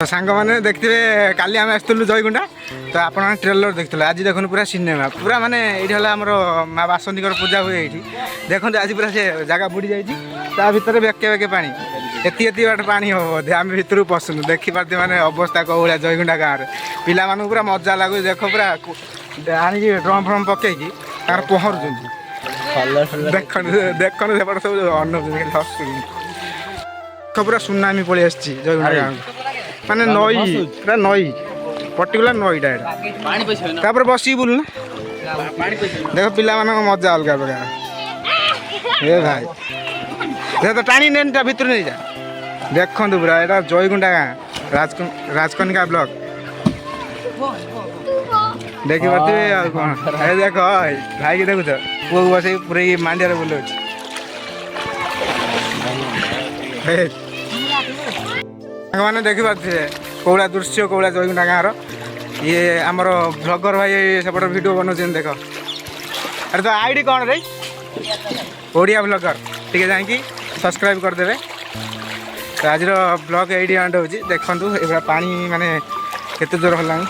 तो सांग मैंने देखते काली आम आसलु जयगुंडा तो आप ट्रेलर देखते आज देखो पूरा सिनेमा पूरा माने ये आमर माँ बासंती पूजा हुए ये देखो आज पूरा से जगह बुड़ी जा भितर बेके बेके पानी एति बाट पानी हम बोधे आम भितर पशुन देखिपारे माने अवस्था कौ भाया जयगुंडा गाँव में पिला मानू पूरा मजा लगुच देख पूरा आनिकी ड्रम फ्रम पकईकी पहर देख देख सेपटे सब अनौन हसुन पूरा सुनामी पलि आसी जयगुंडा गाँव माने नई पूरा नई पर्टिकुलर नईटा यहाँ बस बुलना देख पिला मजा अलग प्रकार ए भाई देख तो टाणी ने भितर नहीं जा देखु पूरा यहाँ जयगुंडा गाँ राजकनिका ब्लॉक देखी पारे कौन देख भाई की देखुच पुआ बस पूरा मांडिया बुलाऊ मैंने देखिपे कौड़ा दृश्य कौड़ा जयगुंडा गाँव ये आमर ब्लॉगर भाई सेपट वीडियो बनाऊँ देख अरे तो आईडी कौन रे ओडिया ब्लॉगर टे जाकि सब्सक्राइब करदे तो आज ब्लॉग ये एंड हो देखु ये पानी माने केते जोर हलानी